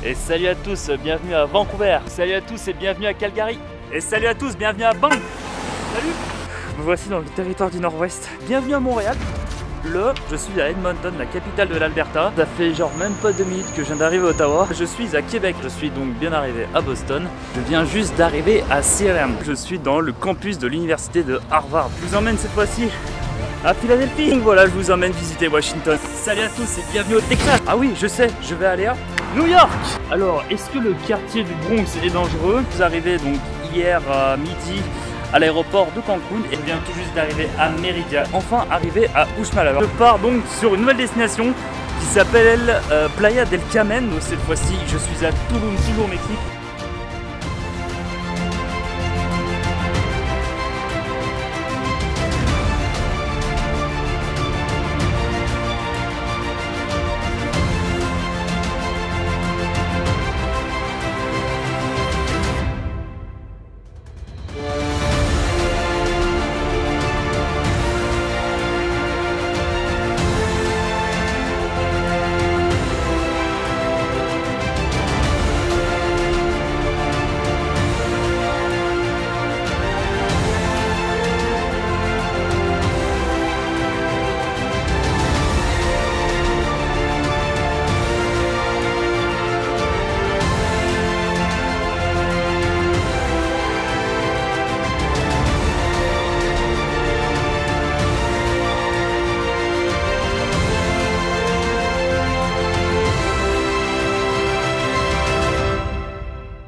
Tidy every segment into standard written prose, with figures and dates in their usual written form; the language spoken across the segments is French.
Et salut à tous, bienvenue à Vancouver. Salut à tous et bienvenue à Calgary. Et salut à tous, bienvenue à Banff. Salut. Me voici dans le territoire du Nord-Ouest. Bienvenue à Montréal. Je suis à Edmonton, la capitale de l'Alberta. Ça fait genre même pas 2 minutes que je viens d'arriver à Ottawa. Je suis à Québec, je suis donc bien arrivé à Boston. Je viens juste d'arriver à CRM. Je suis dans le campus de l'université de Harvard. Je vous emmène cette fois-ci à Philadelphie. Voilà, je vous emmène visiter Washington. Salut à tous et bienvenue au Texas. Ah oui, je sais, je vais aller à New York. Alors, est-ce que le quartier du Bronx est dangereux? Vous arrivez donc hier à midi à l'aéroport de Cancun et je viens tout juste d'arriver à Mérida. Enfin arrivé à Uxmal. Alors, je pars donc sur une nouvelle destination qui s'appelle Playa del Carmen. Donc cette fois-ci, je suis à Tulum, toujours au Mexique.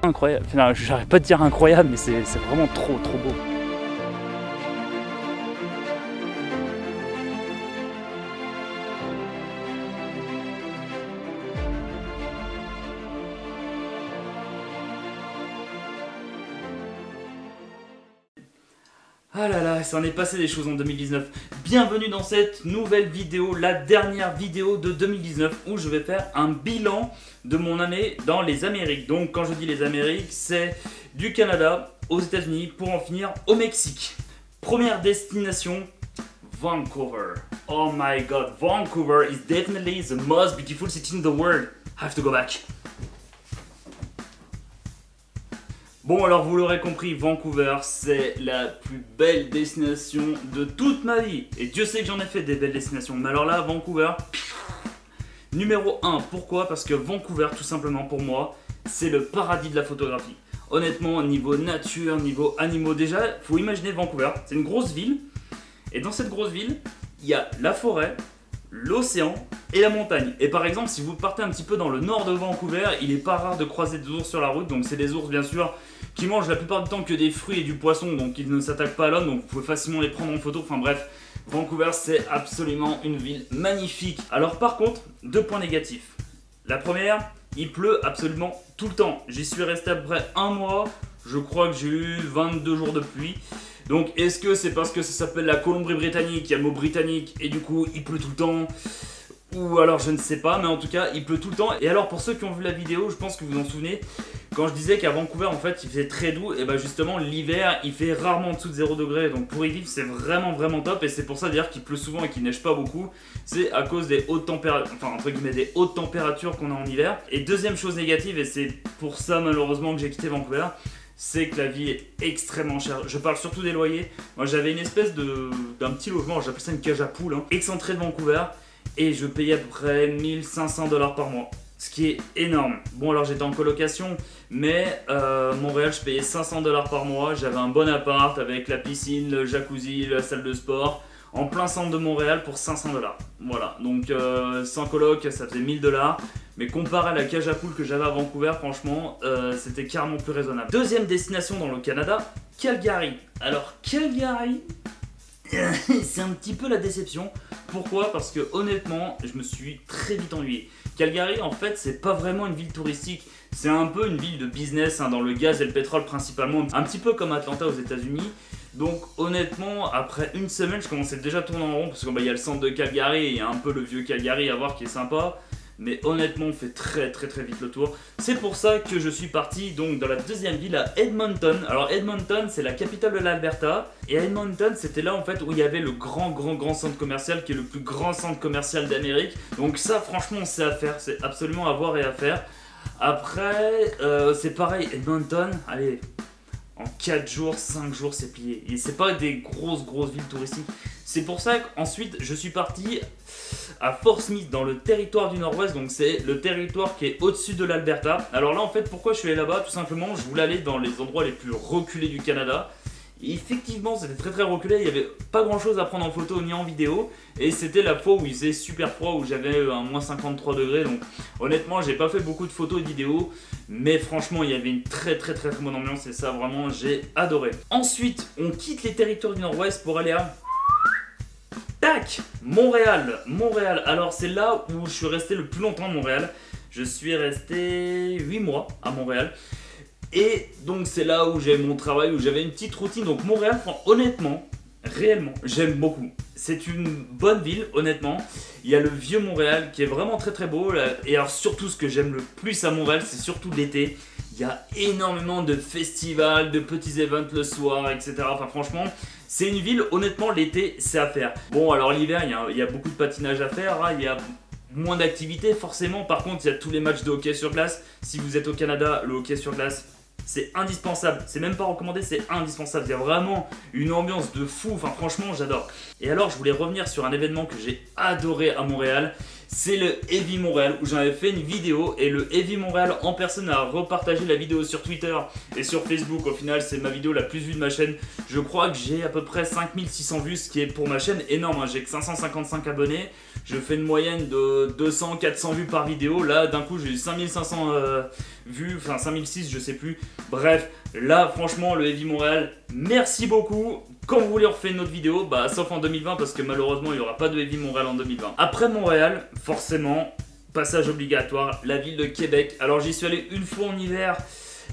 Incroyable, enfin, j'arrête pas de dire incroyable, mais c'est vraiment trop beau. Ah là là, il s'en est passé des choses en 2019. Bienvenue dans cette nouvelle vidéo, la dernière vidéo de 2019 où je vais faire un bilan de mon année dans les Amériques. Donc quand je dis les Amériques, c'est du Canada aux États-Unis pour en finir au Mexique. Première destination, Vancouver. Oh my god, Vancouver is definitely the most beautiful city in the world. I have to go back. Bon, alors vous l'aurez compris, Vancouver c'est la plus belle destination de toute ma vie. Et Dieu sait que j'en ai fait des belles destinations. Mais alors là, Vancouver, numéro 1. Pourquoi? Parce que Vancouver, tout simplement pour moi, c'est le paradis de la photographie. Honnêtement, niveau nature, niveau animaux, déjà, faut imaginer Vancouver, c'est une grosse ville. Et dans cette grosse ville, il y a la forêt, l'océan et la montagne. Et par exemple, si vous partez un petit peu dans le nord de Vancouver, il n'est pas rare de croiser des ours sur la route. Donc c'est des ours bien sûr qui mangent la plupart du temps que des fruits et du poisson, donc ils ne s'attaquent pas à l'homme, donc vous pouvez facilement les prendre en photo. Enfin bref, Vancouver c'est absolument une ville magnifique. Alors par contre, 2 points négatifs. La première, il pleut absolument tout le temps. J'y suis resté à peu près 1 mois, je crois que j'ai eu 22 jours de pluie. Donc est-ce que c'est parce que ça s'appelle la Colombie-Britannique, il y a le mot britannique et du coup il pleut tout le temps? Ou alors je ne sais pas, mais en tout cas il pleut tout le temps. Et alors pour ceux qui ont vu la vidéo, je pense que vous vous en souvenez, quand je disais qu'à Vancouver en fait il faisait très doux, et bah justement l'hiver il fait rarement en dessous de 0 degré. Donc pour y vivre c'est vraiment top. Et c'est pour ça d'ailleurs qu'il pleut souvent et qu'il neige pas beaucoup. C'est à cause des hautes températures, enfin entre guillemets des hautes températures qu'on a en hiver. Et deuxième chose négative, et c'est pour ça malheureusement que j'ai quitté Vancouver, c'est que la vie est extrêmement chère. Je parle surtout des loyers. Moi j'avais une espèce d'un petit logement, j'appelle ça une cage à poules, hein, excentré de Vancouver. Et je payais à peu près 1500 $ par mois, ce qui est énorme. Bon alors j'étais en colocation, mais Montréal je payais 500 $ par mois. J'avais un bon appart avec la piscine, le jacuzzi, la salle de sport, en plein centre de Montréal pour 500 $. Voilà, donc sans coloc ça faisait 1000 $. Mais comparé à la cage à poules que j'avais à Vancouver, franchement c'était carrément plus raisonnable. Deuxième destination dans le Canada, Calgary. Alors Calgary, c'est un petit peu la déception. Pourquoi? Parce que honnêtement, je me suis très vite ennuyé. Calgary, en fait, c'est pas vraiment une ville touristique. C'est un peu une ville de business, hein, dans le gaz et le pétrole principalement. Un petit peu comme Atlanta aux États-Unis. Donc honnêtement, après une semaine, je commençais déjà à tourner en rond. Parce qu'il y a le centre de Calgary, il y a un peu le vieux Calgary à voir qui est sympa. Mais honnêtement, on fait très vite le tour. C'est pour ça que je suis parti donc dans la deuxième ville, à Edmonton. Alors Edmonton, c'est la capitale de l'Alberta. Et à Edmonton, c'était là en fait où il y avait le grand centre commercial, qui est le plus grand centre commercial d'Amérique. Donc ça, franchement, c'est à faire. C'est absolument à voir et à faire. Après, c'est pareil, Edmonton, allez, en 4 jours, 5 jours, c'est plié. Et c'est pas des grosses villes touristiques. C'est pour ça qu'ensuite, je suis parti à Fort Smith, dans le territoire du Nord-Ouest. Donc c'est le territoire qui est au-dessus de l'Alberta. Alors là, en fait, pourquoi je suis allé là-bas? Tout simplement, je voulais aller dans les endroits les plus reculés du Canada. Et effectivement, c'était très reculé, il n'y avait pas grand chose à prendre en photo ni en vidéo. Et c'était la fois où il faisait super froid, où j'avais un moins 53 degrés. Donc honnêtement, j'ai pas fait beaucoup de photos et de vidéos. Mais franchement, il y avait une très bonne ambiance. Et ça, vraiment, j'ai adoré. Ensuite, on quitte les territoires du Nord-Ouest pour aller à... Tac, Montréal. Alors c'est là où je suis resté le plus longtemps à Montréal. Je suis resté 8 mois à Montréal. Et donc c'est là où j'ai mon travail, où j'avais une petite routine. Donc Montréal, honnêtement, réellement, j'aime beaucoup. C'est une bonne ville, honnêtement. Il y a le vieux Montréal qui est vraiment très beau. Et alors surtout, ce que j'aime le plus à Montréal, c'est surtout l'été. Il y a énormément de festivals, de petits events le soir, etc. Enfin franchement, c'est une ville, honnêtement, l'été, c'est à faire. Bon, alors l'hiver, il y a beaucoup de patinage à faire, hein. Il y a moins d'activités forcément. Par contre, il y a tous les matchs de hockey sur glace. Si vous êtes au Canada, le hockey sur glace, c'est indispensable. C'est même pas recommandé, c'est indispensable. Il y a vraiment une ambiance de fou. Enfin franchement, j'adore. Et alors, je voulais revenir sur un événement que j'ai adoré à Montréal. C'est le Heavy Montréal, où j'en avais fait une vidéo. Et le Heavy Montréal en personne a repartagé la vidéo sur Twitter et sur Facebook. Au final, c'est ma vidéo la plus vue de ma chaîne. Je crois que j'ai à peu près 5600 vues, ce qui est pour ma chaîne énorme, hein. J'ai que 555 abonnés. Je fais une moyenne de 200-400 vues par vidéo. Là, d'un coup, j'ai eu 5500 vues, enfin 5006, je sais plus. Bref, là, franchement, le Heavy Montréal, merci beaucoup. Quand vous voulez, on refait une autre vidéo, sauf en 2020, parce que malheureusement, il n'y aura pas de Heavy Montréal en 2020. Après Montréal, forcément, passage obligatoire, la ville de Québec. Alors, j'y suis allé une fois en hiver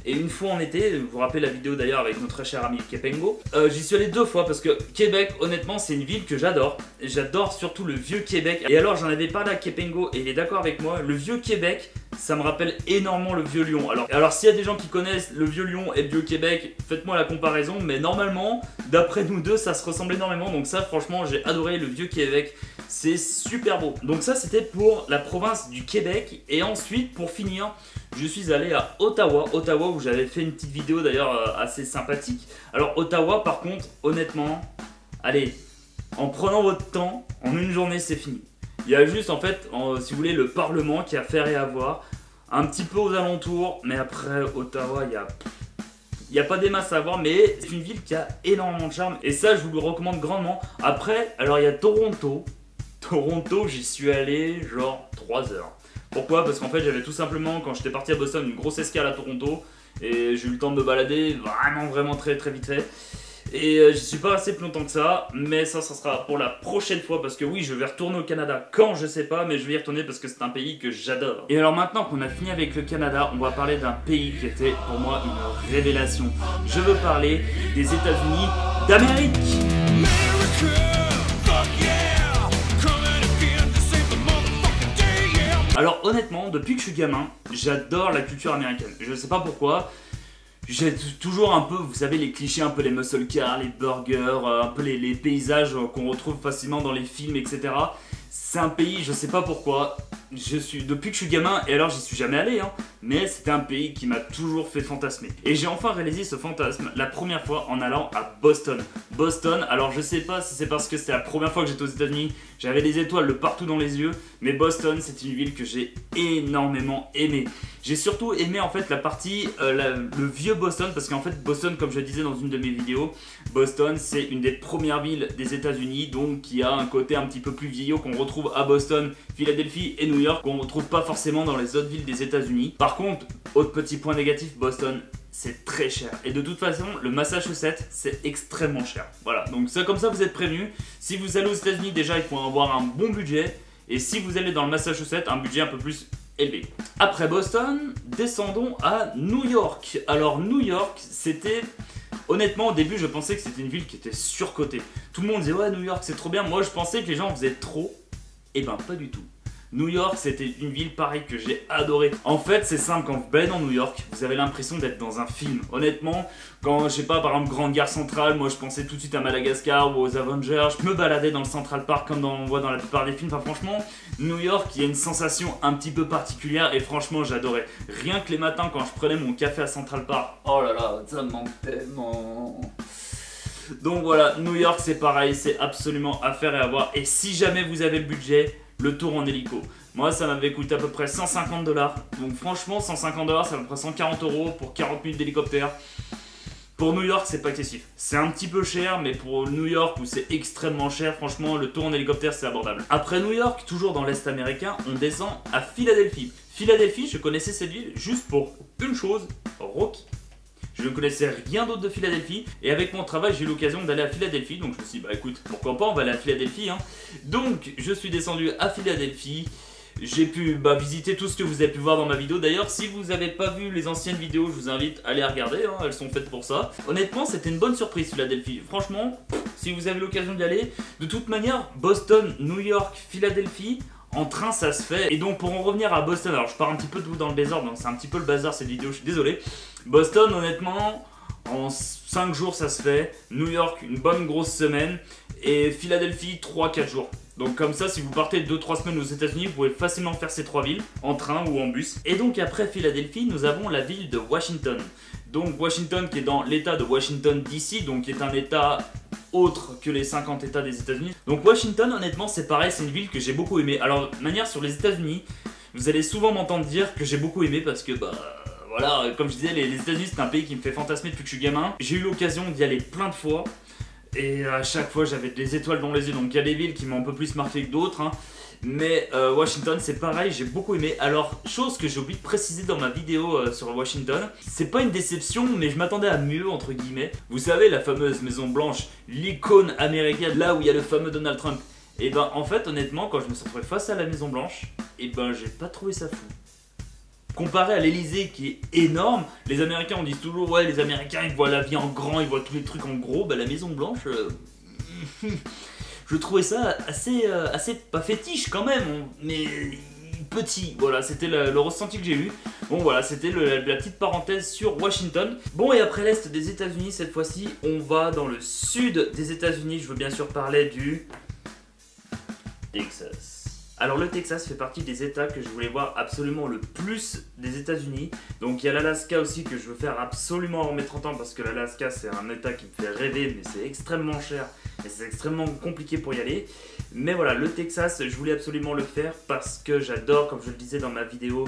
et une fois en été. Vous vous rappelez la vidéo d'ailleurs avec notre cher ami Kepengo. J'y suis allé 2 fois parce que Québec, honnêtement, c'est une ville que j'adore. J'adore surtout le vieux Québec. Et alors, j'en avais parlé à Kepengo et il est d'accord avec moi. Le vieux Québec, ça me rappelle énormément le vieux Lyon. Alors s'il y a des gens qui connaissent le vieux Lyon et le vieux Québec, faites-moi la comparaison. Mais normalement, d'après nous deux, ça se ressemble énormément. Donc ça, franchement, j'ai adoré le vieux Québec. C'est super beau. Donc ça, c'était pour la province du Québec. Et ensuite, pour finir, je suis allé à Ottawa. Ottawa, où j'avais fait une petite vidéo d'ailleurs assez sympathique. Alors Ottawa, par contre, honnêtement, allez, en prenant votre temps, en une journée, c'est fini. Il y a juste, en fait, si vous voulez, le Parlement qui a fait et à voir, un petit peu aux alentours, mais après, Ottawa, il n'y a pas des masses à voir, mais c'est une ville qui a énormément de charme, et ça, je vous le recommande grandement. Après, alors il y a Toronto. Toronto, j'y suis allé genre 3 heures. Pourquoi? Parce qu'en fait, j'avais tout simplement, quand j'étais parti à Boston, une grosse escale à Toronto, et j'ai eu le temps de me balader vraiment très vite fait. Et j'y suis pas resté plus longtemps que ça, mais ça sera pour la prochaine fois, parce que oui, je vais retourner au Canada quand, je sais pas, mais je vais y retourner parce que c'est un pays que j'adore. Et alors maintenant qu'on a fini avec le Canada, on va parler d'un pays qui était pour moi une révélation. Je veux parler des États-Unis d'Amérique. Alors honnêtement, depuis que je suis gamin, j'adore la culture américaine. Je sais pas pourquoi. J'ai toujours un peu, vous savez, les clichés, un peu les muscle cars, les burgers, un peu les paysages qu'on retrouve facilement dans les films, etc. C'est un pays, je sais pas pourquoi, depuis que je suis gamin, et alors j'y suis jamais allé, hein, mais c'était un pays qui m'a toujours fait fantasmer. Et j'ai enfin réalisé ce fantasme la première fois en allant à Boston. Boston, alors je sais pas si c'est parce que c'était la première fois que j'étais aux États-Unis, j'avais des étoiles de partout dans les yeux, mais Boston, c'est une ville que j'ai énormément aimée. J'ai surtout aimé en fait la partie, le vieux Boston, parce qu'en fait Boston, comme je le disais dans une de mes vidéos, Boston c'est une des premières villes des États-Unis, donc qui a un côté un petit peu plus vieillot qu'on retrouve à Boston, Philadelphie et New York, qu'on ne retrouve pas forcément dans les autres villes des États-Unis. Par contre, autre petit point négatif, Boston, c'est très cher. Et de toute façon, le Massachusetts, c'est extrêmement cher. Voilà, donc ça, comme ça, vous êtes prévenus. Si vous allez aux États-Unis, déjà, il faut avoir un bon budget. Et si vous allez dans le Massachusetts, un budget un peu plus élevé. Après Boston, descendons à New York. Alors, New York, c'était... Honnêtement, au début, je pensais que c'était une ville qui était surcotée. Tout le monde disait, ouais, New York, c'est trop bien. Moi, je pensais que les gens faisaient trop. Et ben, pas du tout. New York, c'était une ville pareille que j'ai adoré. En fait, c'est simple, quand vous baladez dans New York, vous avez l'impression d'être dans un film. Honnêtement, quand, je sais pas, par exemple, Grande Gare Centrale, moi je pensais tout de suite à Madagascar ou aux Avengers. Je me baladais dans le Central Park comme on voit dans la plupart des films. Enfin, franchement, New York, il y a une sensation un petit peu particulière et franchement, j'adorais. Rien que les matins, quand je prenais mon café à Central Park, oh là là, ça me manque tellement. Donc voilà, New York, c'est pareil, c'est absolument à faire et à voir. Et si jamais vous avez le budget, le tour en hélico. Moi, ça m'avait coûté à peu près 150 $. Donc franchement, 150 $, ça à peu près 140 € pour 40 minutes d'hélicoptère. Pour New York, c'est pas excessif. C'est un petit peu cher, mais pour New York où c'est extrêmement cher, franchement, le tour en hélicoptère, c'est abordable. Après New York, toujours dans l'Est américain, on descend à Philadelphie. Philadelphie, je connaissais cette ville juste pour une chose, Rocky. Je ne connaissais rien d'autre de Philadelphie et avec mon travail j'ai eu l'occasion d'aller à Philadelphie, donc je me suis dit bah écoute pourquoi pas, on va aller à Philadelphie hein. Donc je suis descendu à Philadelphie, j'ai pu visiter tout ce que vous avez pu voir dans ma vidéo. D'ailleurs si vous n'avez pas vu les anciennes vidéos, je vous invite à les regarder, hein, elles sont faites pour ça. Honnêtement c'était une bonne surprise Philadelphie, franchement si vous avez l'occasion d'y aller. De toute manière Boston, New York, Philadelphie, en train ça se fait. Et donc pour en revenir à Boston, alors je pars un petit peu de vous dans le désordre, donc c'est un petit peu le bazar cette vidéo, je suis désolé. Boston honnêtement, en 5 jours ça se fait. New York une bonne grosse semaine. Et Philadelphie 3-4 jours. Donc comme ça si vous partez 2-3 semaines aux États-Unis, vous pouvez facilement faire ces 3 villes, en train ou en bus. Et donc après Philadelphie, nous avons la ville de Washington. Donc Washington qui est dans l'état de Washington DC, donc qui est un état autre que les 50 états des États-Unis. Donc Washington honnêtement c'est pareil, c'est une ville que j'ai beaucoup aimé. Alors de manière sur les États-Unis, vous allez souvent m'entendre dire que j'ai beaucoup aimé parce que voilà, comme je disais, les États-Unis c'est un pays qui me fait fantasmer depuis que je suis gamin. J'ai eu l'occasion d'y aller plein de fois. Et à chaque fois j'avais des étoiles dans les yeux, donc il y a des villes qui m'ont un peu plus marqué que d'autres hein. Mais Washington c'est pareil, j'ai beaucoup aimé. Alors chose que j'ai oublié de préciser dans ma vidéo sur Washington, c'est pas une déception mais je m'attendais à mieux entre guillemets. Vous savez la fameuse Maison Blanche, l'icône américaine, là où il y a le fameux Donald Trump. Et en fait honnêtement quand je me suis retrouvé face à la Maison Blanche, et j'ai pas trouvé ça fou. Comparé à l'Elysée qui est énorme, les Américains on dit toujours ouais les Américains ils voient la vie en grand, ils voient tous les trucs en gros, la Maison Blanche, je trouvais ça assez pas fétiche quand même, mais petit, voilà c'était le ressenti que j'ai eu. Bon voilà c'était la petite parenthèse sur Washington. Bon et après l'Est des États-Unis cette fois-ci on va dans le Sud des États-Unis, je veux bien sûr parler du Texas. Alors le Texas fait partie des états que je voulais voir absolument le plus des États-Unis. Donc il y a l'Alaska aussi que je veux faire absolument en mes 30 ans parce que l'Alaska c'est un état qui me fait rêver mais c'est extrêmement cher et c'est extrêmement compliqué pour y aller. Mais voilà, le Texas je voulais absolument le faire parce que j'adore, comme je le disais dans ma vidéo,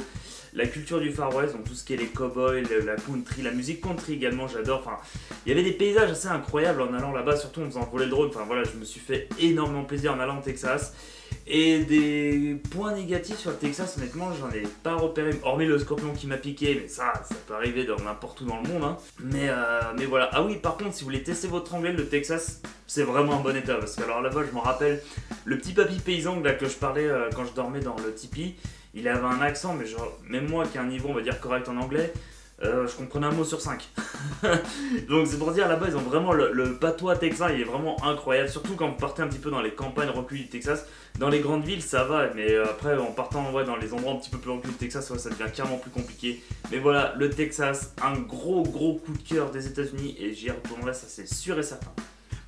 la culture du Far West, donc tout ce qui est les cowboys, la country, la musique country également j'adore. Enfin, il y avait des paysages assez incroyables en allant là-bas, surtout en faisant voler le drone. Enfin voilà, je me suis fait énormément plaisir en allant au Texas. Et des points négatifs sur le Texas, honnêtement, j'en ai pas repéré, hormis le scorpion qui m'a piqué, mais ça peut arriver dans n'importe où dans le monde. Hein. Mais voilà. Ah oui, par contre, si vous voulez tester votre anglais, le Texas, c'est vraiment un bon état. Parce que alors là-bas, je me rappelle, le petit papy paysan là, que je parlais quand je dormais dans le tipi, il avait un accent, mais genre, même moi qui ai un niveau, on va dire, correct en anglais, je comprenais un mot sur 5. Donc c'est pour dire là-bas ils ont vraiment le patois texan, il est vraiment incroyable. Surtout quand vous partez un petit peu dans les campagnes reculées du Texas. Dans les grandes villes ça va, mais après en partant dans les endroits un petit peu plus reculés du Texas, ça devient carrément plus compliqué. Mais voilà, le Texas, un gros coup de cœur des États-Unis et j'y retournerai, ça c'est sûr et certain.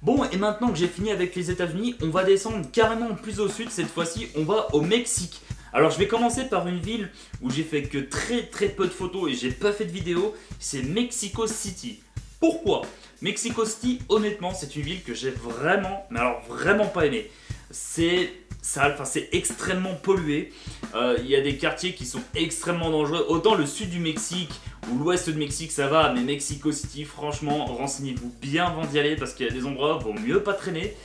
Bon et maintenant que j'ai fini avec les États-Unis, on va descendre carrément plus au sud. Cette fois-ci on va au Mexique. Alors je vais commencer par une ville où j'ai fait que très peu de photos et j'ai pas fait de vidéo, c'est Mexico City. Pourquoi? Mexico City, honnêtement, c'est une ville que j'ai vraiment, mais alors vraiment pas aimé. C'est sale, c'est extrêmement pollué. Il y a des quartiers qui sont extrêmement dangereux. Autant le sud du Mexique ou l'ouest du Mexique ça va, mais Mexico City, franchement, renseignez-vous bien avant d'y aller parce qu'il y a des endroits où il vaut mieux pas traîner.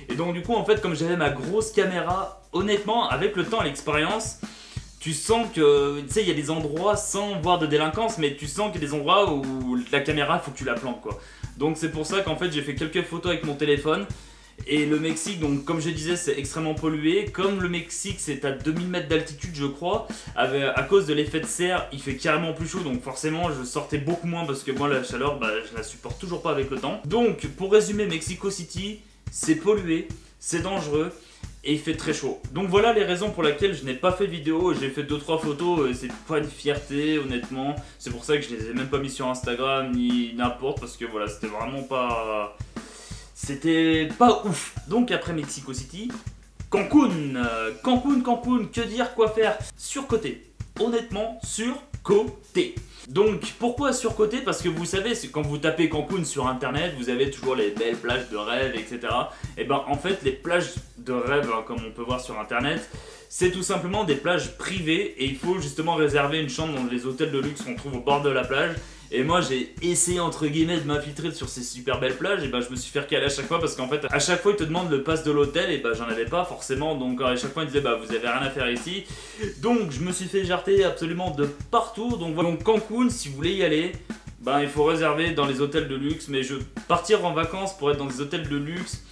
Et donc du coup en fait comme j'avais ma grosse caméra, honnêtement avec le temps et l'expérience, tu sens que, tu sais, il y a des endroits sans voir de délinquance, mais tu sens qu'il y a des endroits où la caméra, il faut que tu la planques quoi. Donc c'est pour ça qu'en fait j'ai fait quelques photos avec mon téléphone. Et le Mexique, donc comme je disais, c'est extrêmement pollué. Comme le Mexique c'est à 2000 mètres d'altitude je crois, à cause de l'effet de serre, il fait carrément plus chaud. Donc forcément je sortais beaucoup moins parce que moi la chaleur, je la supporte toujours pas avec le temps. Donc pour résumer, Mexico City, c'est pollué, c'est dangereux et il fait très chaud. Donc voilà les raisons pour lesquelles je n'ai pas fait de vidéo. J'ai fait 2-3 photos, c'est pas une fierté honnêtement. C'est pour ça que je les ai même pas mis sur Instagram ni n'importe, parce que voilà, c'était vraiment pas... C'était pas ouf. Donc après Mexico City, Cancun. Cancun, que dire, quoi faire? Surcoté. Honnêtement, surcoté. Donc pourquoi surcoté? Parce que vous savez, quand vous tapez Cancun sur internet, vous avez toujours les belles plages de rêve, etc. Et ben en fait, les plages de rêve, comme on peut voir sur internet, c'est tout simplement des plages privées et il faut justement réserver une chambre dans les hôtels de luxe qu'on trouve au bord de la plage. Et moi j'ai essayé entre guillemets de m'infiltrer sur ces super belles plages, et ben je me suis fait recaler à chaque fois parce qu'en fait à chaque fois ils te demandent le pass de l'hôtel, et ben j'en avais pas forcément, donc à chaque fois ils disaient bah vous avez rien à faire ici. Donc je me suis fait jarter absolument de partout. Donc voilà, donc Cancun, si vous voulez y aller, ben il faut réserver dans les hôtels de luxe. Mais partir en vacances pour être dans des hôtels de luxe,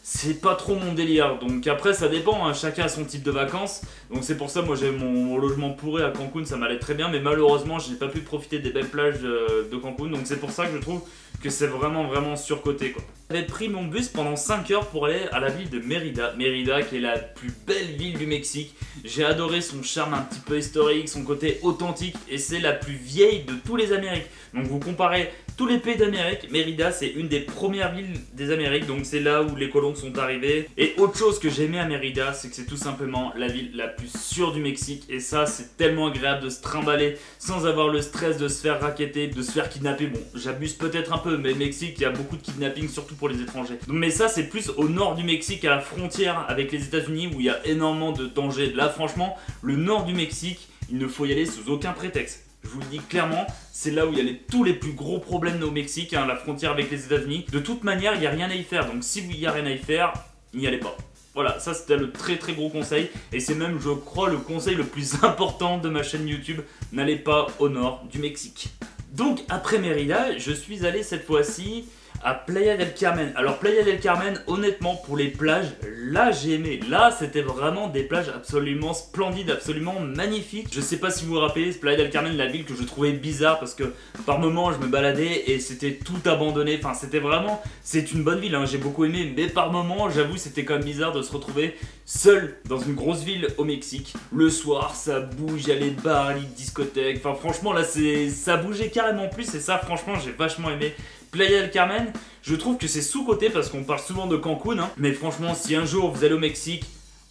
c'est pas trop mon délire. Donc après ça dépend, hein, chacun a son type de vacances. Donc c'est pour ça, moi j'ai mon logement pourri à Cancun, ça m'allait très bien. Mais malheureusement j'ai pas pu profiter des belles plages de Cancun. Donc c'est pour ça que je trouve que c'est vraiment surcoté quoi. J'avais pris mon bus pendant 5 heures pour aller à la ville de Mérida. Mérida qui est la plus belle ville du Mexique. J'ai adoré son charme un petit peu historique, son côté authentique. Et c'est la plus vieille de tous les Amériques. Donc vous comparez tous les pays d'Amérique, Mérida c'est une des premières villes des Amériques. Donc c'est là où les colons sont arrivés. Et autre chose que j'aimais à Mérida, c'est que c'est tout simplement la ville la plus sûre du Mexique. Et ça c'est tellement agréable de se trimballer sans avoir le stress de se faire racketter, de se faire kidnapper. Bon, j'abuse peut-être un peu, mais le Mexique il y a beaucoup de kidnapping, surtout pour les étrangers. Donc, mais ça c'est plus au nord du Mexique, à la frontière avec les États-Unis, où il y a énormément de dangers. Là franchement, le nord du Mexique, il ne faut y aller sous aucun prétexte. Je vous le dis clairement, c'est là où il y a tous les plus gros problèmes au Mexique, hein, la frontière avec les États-Unis. De toute manière, il n'y a rien à y faire. Donc si il n'y a rien à y faire, n'y allez pas. Voilà, ça c'était le très gros conseil. Et c'est même, je crois, le conseil le plus important de ma chaîne YouTube. N'allez pas au nord du Mexique. Donc après Mérida, je suis allé cette fois-ci à Playa del Carmen. Alors Playa del Carmen, honnêtement pour les plages, là j'ai aimé. Là c'était vraiment des plages absolument splendides, absolument magnifiques. Je sais pas si vous vous rappelez, Playa del Carmen, la ville que je trouvais bizarre parce que par moments je me baladais et c'était tout abandonné. Enfin c'était vraiment, c'est une bonne ville, hein, j'ai beaucoup aimé, mais par moments j'avoue c'était quand même bizarre de se retrouver seul dans une grosse ville au Mexique. Le soir ça bouge, il y a les bars, les discothèques, enfin franchement là ça bougeait carrément plus et ça franchement j'ai vachement aimé. Playa del Carmen, je trouve que c'est sous-coté parce qu'on parle souvent de Cancun, hein, mais franchement si un jour vous allez au Mexique,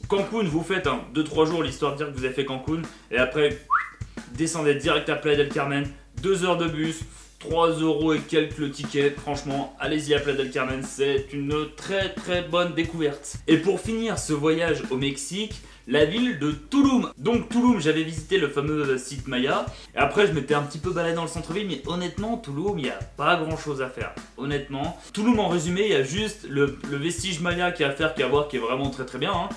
Cancun vous faites 2-3 jours l'histoire de dire que vous avez fait Cancun et après descendez direct à Playa del Carmen, 2 heures de bus, 3 € et quelques le ticket. Franchement allez-y à Playa del Carmen, c'est une très bonne découverte. Et pour finir ce voyage au Mexique, la ville de Tulum. Donc Tulum, j'avais visité le fameux site Maya. Et après je m'étais un petit peu baladé dans le centre-ville, mais honnêtement Tulum, il n'y a pas grand chose à faire. Honnêtement, Tulum en résumé, il y a juste le vestige Maya qui est à faire, qui est à voir, qui est vraiment très bien, hein.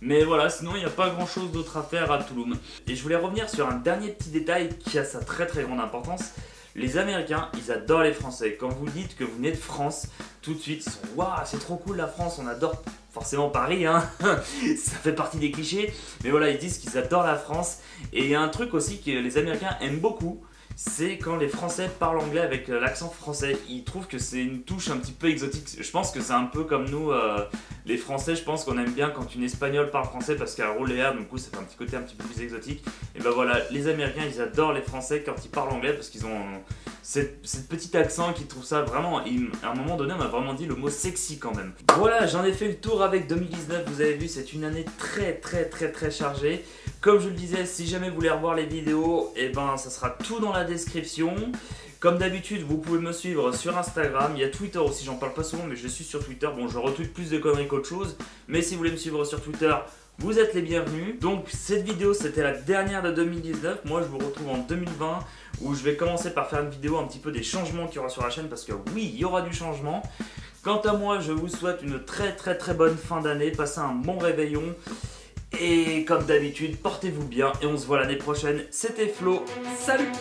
Mais voilà, sinon il n'y a pas grand chose d'autre à faire à Tulum. Et je voulais revenir sur un dernier petit détail qui a sa très grande importance. Les Américains, ils adorent les Français. Quand vous dites que vous venez de France, tout de suite, ils sont « Waouh, c'est trop cool la France, on adore forcément Paris, hein !» Ça fait partie des clichés. Mais voilà, ils disent qu'ils adorent la France. Et il y a un truc aussi que les Américains aiment beaucoup, c'est quand les Français parlent anglais avec l'accent français. Ils trouvent que c'est une touche un petit peu exotique. Je pense que c'est un peu comme nous, les Français, je pense qu'on aime bien quand une Espagnole parle français parce qu'elle roule les R, du coup ça fait un petit côté un petit peu plus exotique. Et ben voilà, les Américains, ils adorent les Français quand ils parlent anglais parce qu'ils ont cette petit accent qui trouve ça vraiment... À un moment donné, on m'a vraiment dit le mot sexy quand même. Voilà, j'en ai fait le tour avec 2019, vous avez vu, c'est une année très chargée. Comme je le disais, si jamais vous voulez revoir les vidéos, et ben ça sera tout dans la description. Comme d'habitude, vous pouvez me suivre sur Instagram, il y a Twitter aussi, j'en parle pas souvent, mais je suis sur Twitter. Bon, je retweet plus de conneries qu'autre chose, mais si vous voulez me suivre sur Twitter, vous êtes les bienvenus. Donc cette vidéo, c'était la dernière de 2019. Moi, je vous retrouve en 2020, où je vais commencer par faire une vidéo un petit peu des changements qu'il y aura sur la chaîne, parce que oui, il y aura du changement. Quant à moi, je vous souhaite une très bonne fin d'année, passez un bon réveillon. Et comme d'habitude, portez-vous bien et on se voit l'année prochaine. C'était Flo, salut!